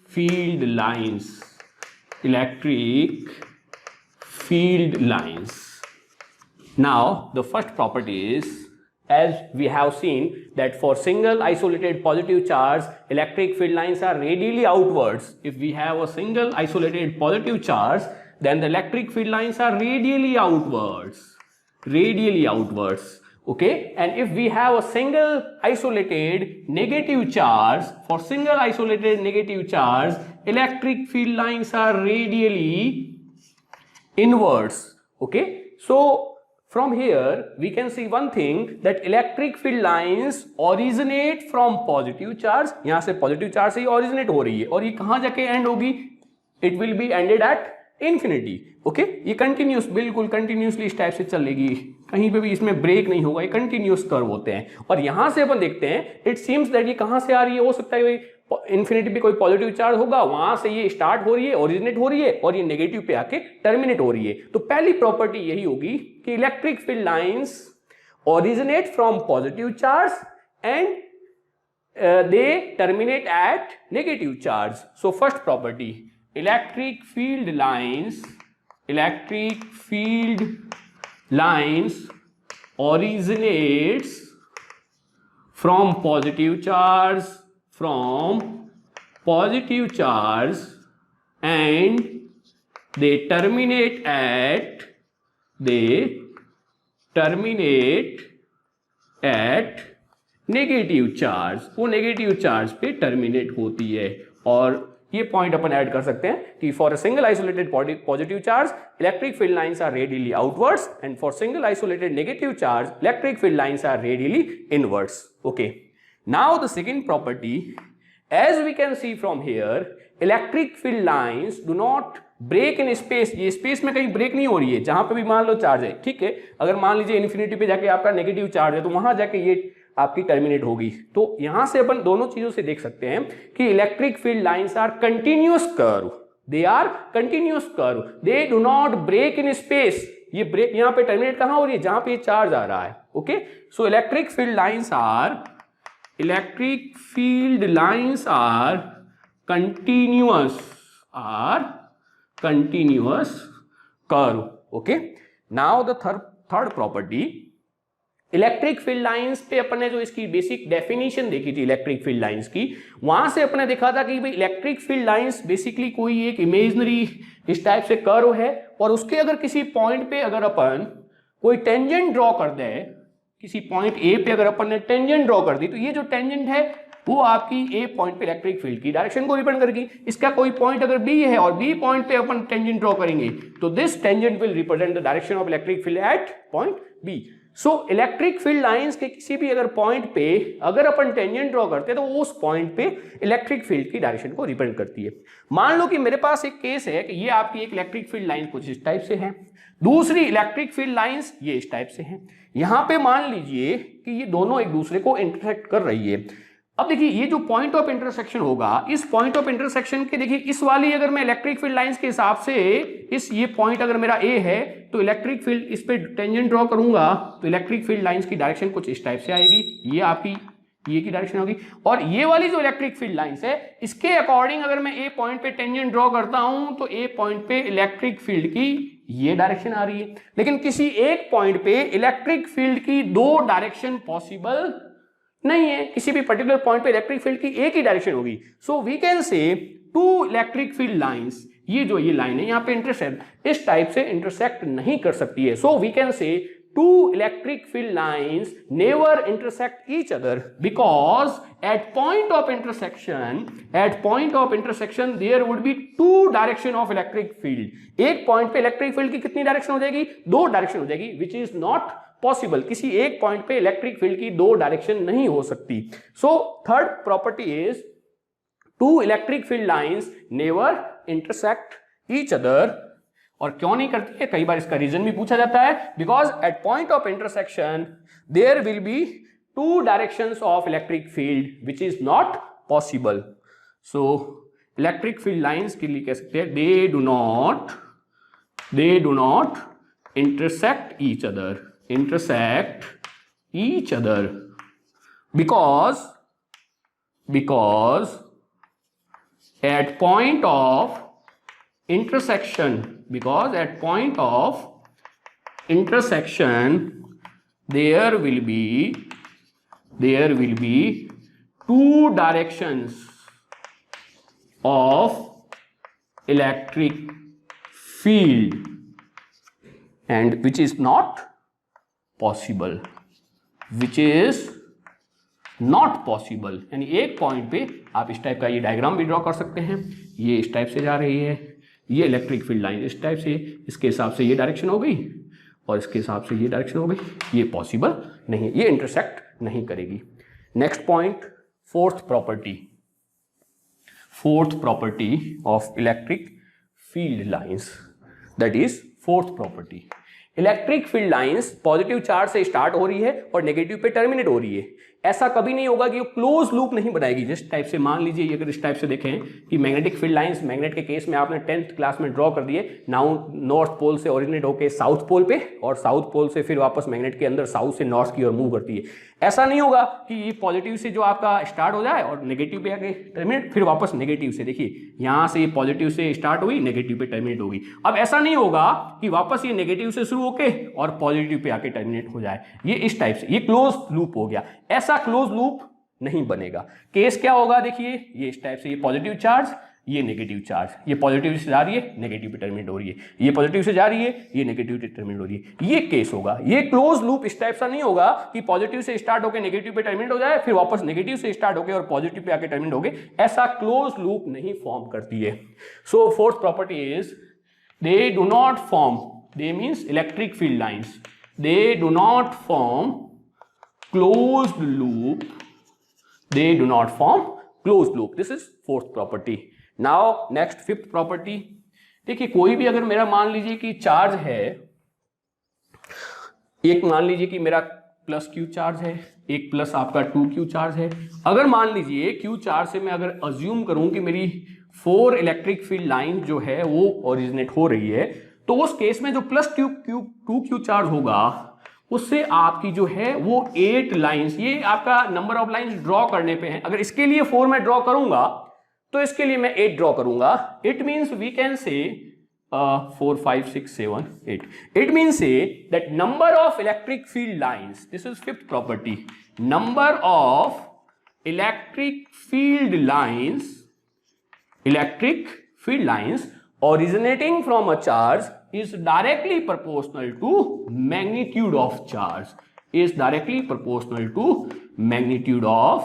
field lines, electric field lines. Now the first property is, as we have seen, that for single isolated positive charge, electric field lines are radially outwards. If we have a single isolated positive charge, then the electric field lines are radially outwards, okay. And if we have a single isolated negative charge, for single isolated negative charge, electric field lines are radially inwards, okay. So from here we can see one thing, that electric field lines originate from positive charge, यहाँ से positive charge से ही originate हो रही है, और ये कहाँ जाके end होगी, it will be ended at infinity, okay ये कंटिन्यूस, बिल्कुल कंटिन्यूसली इस टाइप से चलेगी, कहीं पे भी इसमें ब्रेक नहीं होगा, ये कंटिन्यूस कर्व होते हैं। और यहां से अपन देखते हैं, इट सीम्स दैट ये कहां से आ रही है, हो सकता है इन्फिनिटी पे कोई पॉजिटिव चार्ज होगा, वहां से ये स्टार्ट हो रही है, ओरिजिनेट हो रही है, और ये नेगेटिव पे आके टर्मिनेट हो रही है। तो पहली प्रॉपर्टी यही होगी कि electric field lines originate from positive charge and they terminate at negative charge. So first property, electric field lines originates from positive charge and they terminate at negative charge, वो negative charge पे terminate होती है। और ये point अपन add कर सकते हैं कि for a single isolated positive charge electric field lines are radially outwards and for single isolated negative charge electric field lines are radially inwards, okay. Now the second property, as we can see from here, electric field lines do not break in space, ये space में कहीं break नहीं हो रही है, जहां पे भी मान लो चार्ज है, ठीक है। अगर मान लीजिए इन्फिनिटी पे जाके आपका नेगेटिव चार्ज है, तो वहां जाके ये आपकी टर्मिनेट होगी। तो यहां से अपन दोनों चीजों से देख सकते हैं कि electric field lines are continuous curve, they are continuous curve, they do not break in space. ये ब्रेक यहां पे टर्मिनेट कहां हो रही है, जहां पे चार्ज आ रहा है, okay. So electric field lines are continuous curve, okay. Now the third property, electric field lines पे अपन ने जो इसकी बेसिक डेफिनेशन देखी थी इलेक्ट्रिक फील्ड लाइंस की, वहां से अपन ने देखा था कि भाई इलेक्ट्रिक फील्ड लाइंस बेसिकली कोई एक इमेजिनरी इस टाइप से कर्व है, और उसके अगर किसी पॉइंट पे अगर अपन कोई टेंजेंट ड्रॉ कर दे, किसी पॉइंट ए पे अगर अपन ने टेंजेंट ड्रॉ कर दी, तो ये जो टेंजेंट है वो आपकी ए पॉइंट पे इलेक्ट्रिक फील्ड की डायरेक्शन को रिप्रेजेंट करेगी। इसका कोई पॉइंट अगर बी है और बी पॉइंट पे अपन टेंजेंट ड्रॉ करेंगे, तो this tangent will represent the direction of electric field at point B. So electric field lines के किसी भी अगर पॉइंट पे अगर अपन टेंजेंट ड्रॉ करते हैं, तो उस पॉइंट पे इलेक्ट्रिक फील्ड की डायरेक्शन को रिप्रेजेंट करती है। मान लो कि मेरे पास एक केस है कि ये आपकी एक इलेक्ट्रिक फील्ड लाइन कुछ इस टाइप से है, दूसरी इलेक्ट्रिक फील्ड लाइंस ये इस टाइप से है। यहां पे मान लीजिए कि ये दोनों एक दूसरे को इंटरसेक्ट कर रही है। अब देखिए ये जो पॉइंट ऑफ इंटरसेक्शन होगा, इस पॉइंट ऑफ इंटरसेक्शन के देखिए इस वाली अगर मैं इलेक्ट्रिक फील्ड लाइंस के हिसाब से इस ये पॉइंट अगर मेरा ए है, तो इलेक्ट्रिक फील्ड इस पे टेंजेंट ड्रॉ करूंगा, तो इलेक्ट्रिक फील्ड लाइंस की डायरेक्शन कुछ इस टाइप से आएगी, ये आपकी ये की डायरेक्शन होगी। और ये वाली जो इलेक्ट्रिक फील्ड लाइंस है, इसके अकॉर्डिंग अगर मैं ए पॉइंट पे टेंजेंट ड्रॉ करता हूं, तो ए पॉइंट पे इलेक्ट्रिक फील्ड की ये डायरेक्शन आ रही है। लेकिन किसी एक पॉइंट पे इलेक्ट्रिक फील्ड की दो डायरेक्शन पॉसिबल नहीं है, किसी भी पर्टिकुलर पॉइंट पे इलेक्ट्रिक फील्ड की एक ही डायरेक्शन होगी। So we can say two electric field lines, ये जो ये लाइन है यहाँ पे इंटरसेक्ट इस टाइप से इंटरसेक्ट नहीं कर सकती है। So we can say two electric field lines never intersect each other because at point of intersection there would be two direction of electric field. एक पॉइंट पे इलेक्ट्रिक फील्ड की कितनी डायरेक्शन हो जाएगी, दो डायरेक्शन हो जाएगी, which is not possible. किसी एक पॉइंट पे इलेक्ट्रिक फील्ड की दो डायरेक्शन नहीं हो सकती। So third property is two electric field lines never intersect each other. और क्यों नहीं करती है, कई बार इसका रीजन भी पूछा जाता है, because at point of intersection there will be two directions of electric field which is not possible. So electric field lines के लिए कह सकते हैं they do not intersect each other because at point of intersection, because at point of intersection there will be two directions of electric field and which is not possible, यानी एक point पे आप इस टाइप का ये diagram भी draw कर सकते हैं। ये इस टाइप से जा रही है, ये इलेक्ट्रिक फील्ड लाइन इस टाइप से, इसके हिसाब से ये डायरेक्शन हो गई और इसके हिसाब से ये डायरेक्शन हो गई, ये पॉसिबल नहीं, ये इंटरसेक्ट नहीं करेगी। Next point, fourth property of electric field lines, that is fourth property. Electric field lines positive charge से स्टार्ट हो रही है और नेगेटिव पे टर्मिनेट हो रही है। ऐसा कभी नहीं होगा कि वो क्लोज लूप नहीं बनाएगी। जिस टाइप से मान लीजिए अगर इस टाइप से देखें कि मैग्नेटिक फील्ड लाइंस, मैग्नेट के केस में आपने 10th क्लास में ड्रॉ कर दिए, नाउ नॉर्थ पोल से ओरिजिनेट होके साउथ पोल पे और साउथ पोल से फिर वापस मैग्नेट के अंदर साउथ से नॉर्थ की ओर मूव करती है। ऐसा नहीं होगा कि ये पॉजिटिव से जो आपका स्टार्ट हो जाए और नेगेटिव पे आके टर्मिनेट, फिर वापस नेगेटिव से, देखिए यहां से ये पॉजिटिव से स्टार्ट हुई, नेगेटिव पे टर्मिनेट होगी। अब ऐसा नहीं होगा कि वापस ये नेगेटिव से शुरू होके और पॉजिटिव पे आके टर्मिनेट हो जाए, ये इस टाइप से, ये क्लोज लूप हो गया। ऐसा क्लोज लूप नहीं बनेगा। केस क्या होगा, देखिए ये इस टाइप से, ये पॉजिटिव चार्ज, ये नेगेटिव चार्ज, ये पॉजिटिव से जा रही है, नेगेटिव पे टर्मिनेट हो रही है, ये पॉजिटिव से जा रही है, ये नेगेटिव पे टर्मिनेट हो रही है, ये केस होगा। ये क्लोज लूप इस टाइप सा नहीं होगा कि पॉजिटिव से स्टार्ट होकर नेगेटिव पे टर्मिनेट हो जाए, फिर वापस नेगेटिव से स्टार्ट होकर और पॉजिटिव पे आके टर्मिनेट हो गए, ऐसा क्लोज लूप नहीं फॉर्म करती है। So fourth property is they do not form, they means electric field lines, they do not form closed loop, they do not form closed loop. This is fourth property. Now next fifth property, देखिए कोई भी अगर मेरा मान लीजिए कि charge है, एक मान लीजिए कि मेरा प्लस क्यू चार्ज है, एक प्लस आपका 2q चार्ज है। अगर मान लीजिए क्यू चार्ज से मैं अगर अज्यूम करूं कि मेरी 4 इलेक्ट्रिक फील्ड लाइन जो है वो ओरिजिनेट हो रही है, तो उस केस में जो प्लस 2q चार्ज होगा उससे आपकी जो है वो 8 लाइंस, ये आपका नंबर ऑफ लाइंस ड्रॉ करने पे है। अगर इसके लिए 4 मैं ड्रॉ करूंगा तो इसके लिए मैं 8 ड्रॉ करूंगा। इट मींस वी कैन से 4 5 6 7 8, it means say that number of electric field lines, this is fifth property, number of electric field lines originating from a charge is directly proportional to magnitude of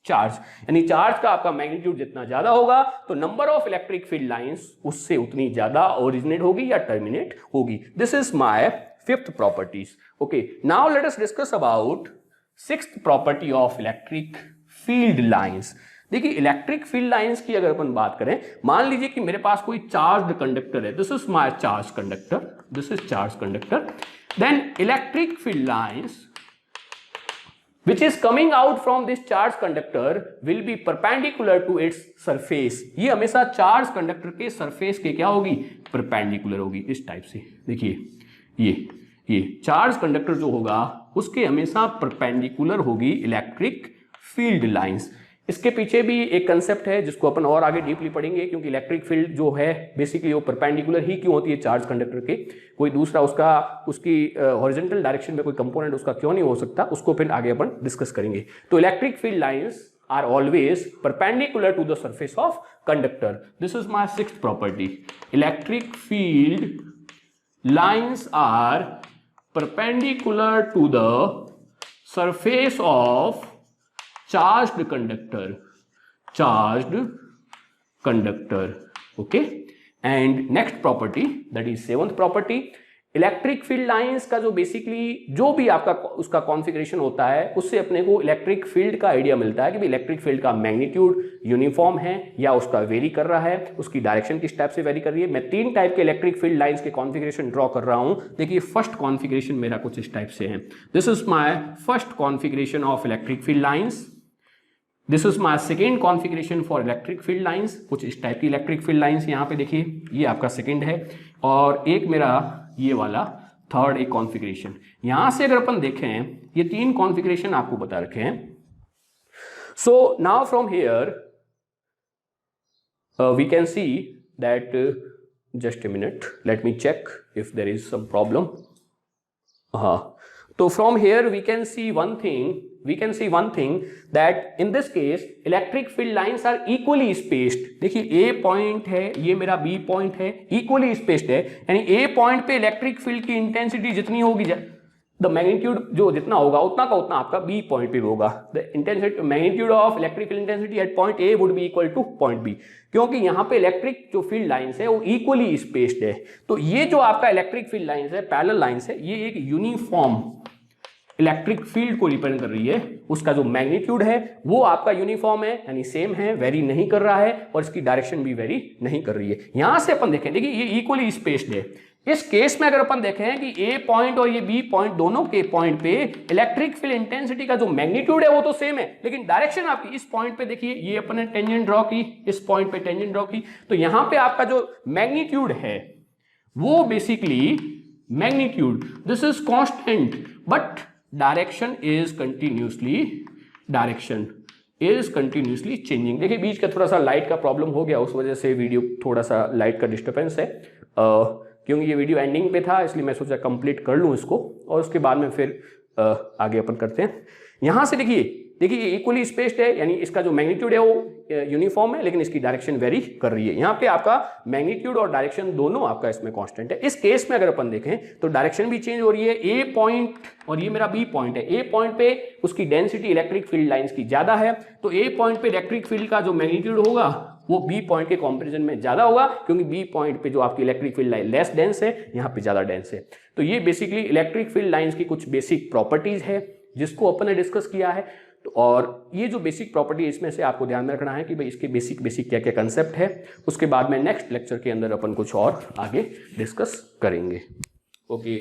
charge, यानी charge का आपका magnitude जितना ज्यादा होगा तो number of electric field lines उससे उतनी ज्यादा ओरिजिनेट होगी या टर्मिनेट होगी। This is my fifth properties. Okay, now let us discuss about sixth property of electric field lines. देखिए इलेक्ट्रिक फील्ड लाइंस की अगर अपन बात करें, मान लीजिए कि मेरे पास कोई चार्ज्ड कंडक्टर है, this is my charge conductor, then electric field lines which is coming out from this charge conductor will be perpendicular to its surface। ये हमेशा चार्ज कंडक्टर के सरफेस के क्या होगी, परपेंडिकुलर होगी, इस टाइप से। देखिए ये चार्ज कंडक्टर जो होगा उसके हमेशा परपेंडिकुलर होगी इलेक्ट्रिक फील्ड लाइंस। इसके पीछे भी एक कंसेप्ट है जिसको अपन और आगे डीपली पढ़ेंगे, क्योंकि इलेक्ट्रिक फील्ड जो है बेसिकली वो परपेंडिकुलर ही क्यों होती है चार्ज कंडक्टर के, कोई दूसरा उसकी हॉरिजॉन्टल डायरेक्शन में कोई कंपोनेंट उसका क्यों नहीं हो सकता, उसको फिर आगे अपन डिस्कस करेंगे। तो electric field lines are always perpendicular to the surface of conductor. This is my sixth property, electric field lines are perpendicular to the surface of charged conductor, okay। and next property, that is seventh property, electric field lines का जो basically जो भी आपका उसका configuration होता है उससे अपने को इलेक्ट्रिक फील्ड का आइडिया मिलता है कि इलेक्ट्रिक फील्ड का मैग्नीट्यूड यूनिफॉर्म है या उसका वेरी कर रहा है, उसकी डायरेक्शन किस टाइप से वेरी कर रही है। मैं 3 टाइप के इलेक्ट्रिक फील्ड लाइंस के कॉन्फ़िगरेशन ड्रॉ कर रहा हूं। देखिए फर्स्ट कॉन्फ़िगरेशन मेरा कुछ इस टाइप से है, this is my first configuration of electric field lines. This is my second configuration for electric field lines, कुछ इस टाइप की इलेक्ट्रिक फील्ड लाइंस यहाँ पे देखिए, ये आपका सेकेंड है, और एक मेरा ये वाला थर्ड एक कॉन्फ़िगरेशन। यहां से अगर अपन देखें ये 3 कॉन्फ़िगरेशन आपको बता रखे हैं। So now from here we can see that just a minute, let me check if there is some problem. So from here we can see one thing that in this case electric field lines are equally spaced. देखिए A point है, ये मेरा B point है, equally spaced है, यानी A point पे electric field की intensity जितनी होगी, द मैग्नीट्यूड जो जितना होगा उतना का उतना आपका बी पॉइंट पे होगा. The intensity magnitude of electric field intensity at point A would be equal to point B, क्योंकि यहाँ पे इलेक्ट्रिक जो फील्ड लाइंस है वो इक्वली स्पेस्ड है. तो ये जो आपका इलेक्ट्रिक फील्ड लाइंस है, पैरेलल लाइंस है, ये एक यूनिफॉर्म इलेक्ट्रिक फील्ड को रिप्रेजेंट कर रही है. उसका जो मैग्नीट्यूड है वो आपका यूनिफॉर्म है, यानी सेम है, वेरी नहीं कर रहा है, और इसकी डायरेक्शन भी वेरी नहीं कर रही है. यहां से अपन देखें, देखिए ये इक्वली स्पेस्ड है. इस केस में अगर अपन देखें कि ए पॉइंट और ये बी पॉइंट दोनों के पॉइंट पे इलेक्ट्रिक फील्ड इंटेंसिटी का जो मैग्नीट्यूड है वो तो सेम है, लेकिन डायरेक्शन आपकी इस पॉइंट पे देखिए, ये अपन ने टेंजेंट ड्रॉ की, इस पॉइंट पे टेंजेंट ड्रॉ की, तो यहां पे आपका जो मैग्नीट्यूड है वो basically magnitude this is constant, but direction is continuously changing. देखिए बीच का थोड़ा सा लाइट का प्रॉब्लम हो गया, उस वजह से वीडियो थोड़ा सा लाइट का डिस्टर्बेंस है, क्योंकि ये वीडियो एंडिंग पे था, इसलिए मैं सोचा कंप्लीट कर लूँ इसको और उसके बाद में फिर आगे अपन करते हैं. यहाँ से देखिए ये इक्वली स्पेस्ड है, यानी इसका जो मैग्नीट्यूड है वो यूनिफॉर्म है, लेकिन इसकी डायरेक्शन वेरी कर रही है. यहाँ पे आपका मैग्नीट्यूड और डायरेक्शन दोनों आपका इसमें कांस्टेंट है. इस केस में अगर अपन देखें तो डायरेक्शन भी चेंज हो रही है. ए पॉइंट और ये मेरा बी पॉइंट है, ए पॉइंट पे उसकी डेंसिटी इलेक्ट्रिक फील्ड लाइंस की ज्यादा है, तो ए पॉइंट पे इलेक्ट्रिक फील्ड का जो मैग्नीट्यूड होगा वो बी पॉइंट के कंपैरिजन में ज्यादा होगा, क्योंकि बी पॉइंट पे जो आपकी electric field line less dense है, यहाँ पे ज्यादा डेंस है. तो ये बेसिकली इलेक्ट्रिक फील्ड लाइंस की कुछ बेसिक प्रॉपर्टीज है जिसको अपन ने डिस्कस किया है. तो और ये जो बेसिक प्रॉपर्टी है इसमें से आपको ध्यान में रखना है कि भाई इसके बेसिक क्या क्या कंसेप्ट है. उसके बाद में नेक्स्ट लेक्चर के अंदर अपन कुछ और आगे डिस्कस करेंगे. ओके.